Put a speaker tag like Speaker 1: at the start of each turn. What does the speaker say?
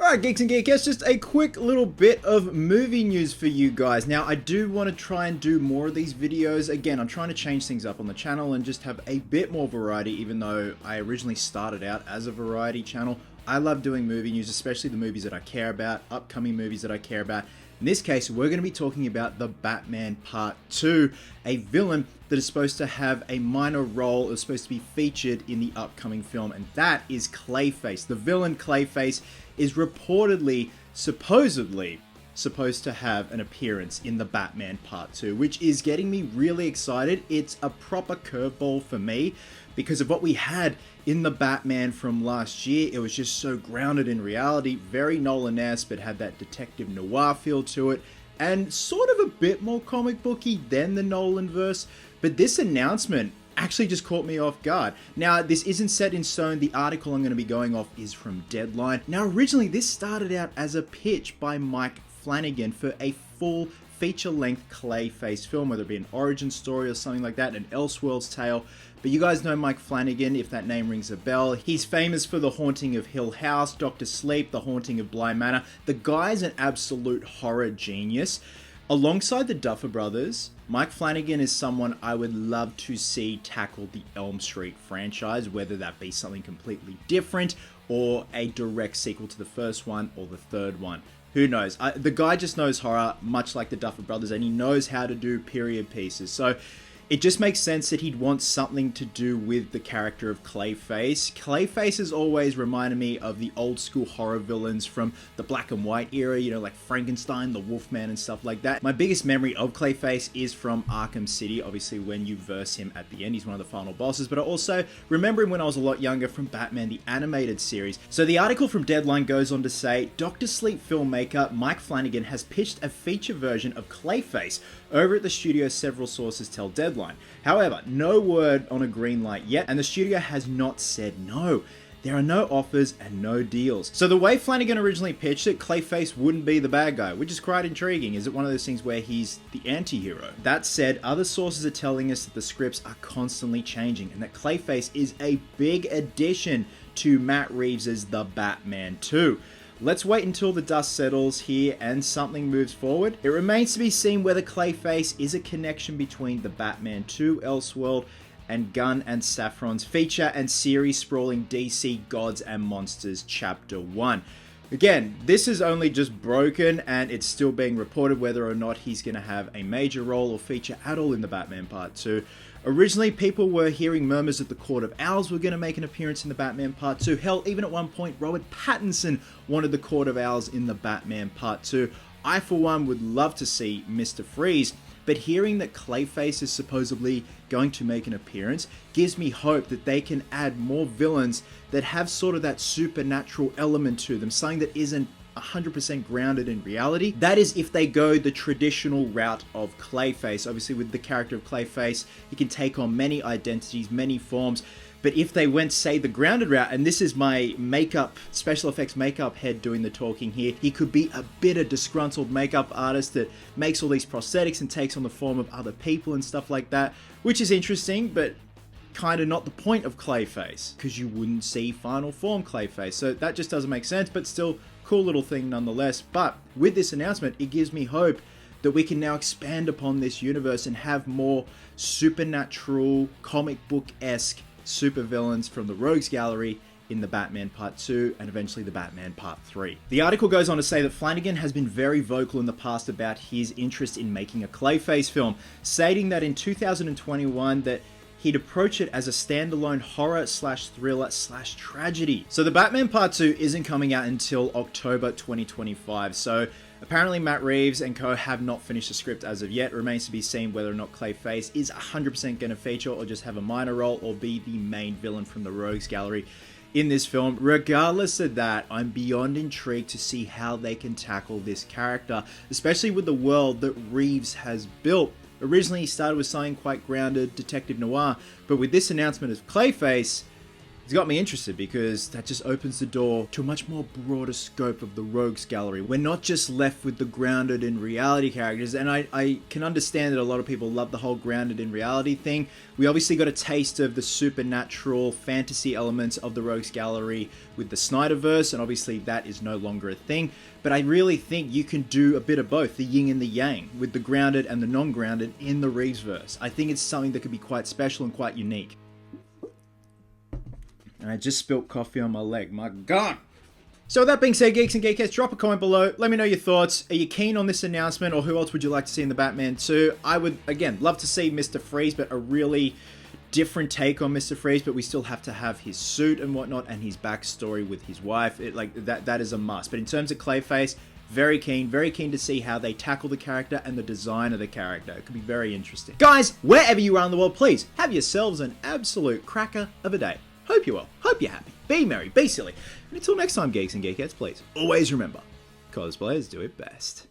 Speaker 1: Alright, Geeks and Geekettes, just a quick little bit of movie news for you guys. Now, I do want to try and do more of these videos. Again, I'm trying to change things up on the channel and just have a bit more variety, even though I originally started out as a variety channel. I love doing movie news, especially the movies that I care about, upcoming movies that I care about. In this case, we're going to be talking about The Batman Part 2, a villain that is supposed to have a minor role, is supposed to be featured in the upcoming film, and that is Clayface. The villain Clayface is reportedly, supposedly, supposed to have an appearance in The Batman Part 2, which is getting me really excited. It's a proper curveball for me because of what we had in The Batman from last year. It was just so grounded in reality, very Nolan-esque, but had that detective noir feel to it, and sort of a bit more comic booky than the Nolan-verse. But this announcement actually just caught me off guard. Now, this isn't set in stone. The article I'm going to be going off is from Deadline. Now, originally, this started out as a pitch by Mike Flanagan for a full feature-length Clayface film, whether it be an origin story or something like that, an Elseworlds tale. But you guys know Mike Flanagan, if that name rings a bell. He's famous for The Haunting of Hill House, Dr. Sleep, The Haunting of Bly Manor. The guy's an absolute horror genius. Alongside the Duffer Brothers, Mike Flanagan is someone I would love to see tackle the Elm Street franchise, whether that be something completely different or a direct sequel to the first one or the third one. Who knows? The guy just knows horror, much like the Duffer Brothers, and he knows how to do period pieces. So it just makes sense that he'd want something to do with the character of Clayface. Clayface has always reminded me of the old school horror villains from the black and white era, you know, like Frankenstein, the Wolfman, and stuff like that. My biggest memory of Clayface is from Arkham City, obviously when you verse him at the end. He's one of the final bosses, but I also remember him when I was a lot younger from Batman the Animated Series. So the article from Deadline goes on to say, Dr. Sleep filmmaker Mike Flanagan has pitched a feature version of Clayface over at the studio, several sources tell Deadline. However, no word on a green light yet, and the studio has not said no. There are no offers and no deals. So the way Flanagan originally pitched it, Clayface wouldn't be the bad guy, which is quite intriguing. Is it one of those things where he's the anti-hero? That said, other sources are telling us that the scripts are constantly changing and that Clayface is a big addition to Matt Reeves' The Batman 2. Let's wait until the dust settles here and something moves forward. It remains to be seen whether Clayface is a connection between the Batman 2 Elseworld and Gunn and Safran's feature and series sprawling DC Gods and Monsters Chapter 1. Again, this is only just broken and it's still being reported whether or not he's going to have a major role or feature at all in the Batman Part 2. Originally, people were hearing murmurs that the Court of Owls were going to make an appearance in the Batman Part 2. Hell, even at one point, Robert Pattinson wanted the Court of Owls in the Batman Part 2. I, for one, would love to see Mr. Freeze, but hearing that Clayface is supposedly going to make an appearance gives me hope that they can add more villains that have sort of that supernatural element to them, something that isn't 100% grounded in reality. That is if they go the traditional route of Clayface. Obviously, with the character of Clayface, he can take on many identities, many forms. But if they went, say, the grounded route, and this is my special effects makeup head doing the talking here, he could be a bitter, disgruntled makeup artist that makes all these prosthetics and takes on the form of other people and stuff like that, which is interesting, but kind of not the point of Clayface, because you wouldn't see final form Clayface. So that just doesn't make sense, but still cool little thing nonetheless. But with this announcement, it gives me hope that we can now expand upon this universe and have more supernatural, comic book-esque supervillains from the Rogues Gallery in the Batman Part 2 and eventually the Batman Part 3. The article goes on to say that Flanagan has been very vocal in the past about his interest in making a Clayface film, stating that in 2021 that he'd approach it as a standalone horror/thriller/tragedy. So the Batman Part 2 isn't coming out until October 2025, so apparently Matt Reeves and co have not finished the script as of yet. It remains to be seen whether or not Clayface is 100% going to feature or just have a minor role or be the main villain from the Rogues Gallery in this film. Regardless of that, I'm beyond intrigued to see how they can tackle this character, especially with the world that Reeves has built. Originally, he started with something quite grounded, detective noir, but with this announcement of Clayface, It's got me interested because that just opens the door to a much more broader scope of the Rogues Gallery. We're not just left with the grounded in reality characters, and I can understand that a lot of people love the whole grounded in reality thing. We obviously got a taste of the supernatural fantasy elements of the Rogues Gallery with the Snyderverse, and obviously that is no longer a thing. But I really think you can do a bit of both, the yin and the yang, with the grounded and the non-grounded in the Reevesverse. I think it's something that could be quite special and quite unique. And I just spilt coffee on my leg. My God! So with that being said, Geeks and Geekettes, drop a comment below. Let me know your thoughts. Are you keen on this announcement, or who else would you like to see in the Batman 2? I would, again, love to see Mr. Freeze, but a really different take on Mr. Freeze, but we still have to have his suit and whatnot, and his backstory with his wife. That is a must. But in terms of Clayface, very keen to see how they tackle the character and the design of the character. It could be very interesting. Guys, wherever you are in the world, please have yourselves an absolute cracker of a day. Hope you're well. Hope you're happy. Be merry. Be silly. And until next time, Geeks and Geekettes, please always remember, cosplayers do it best.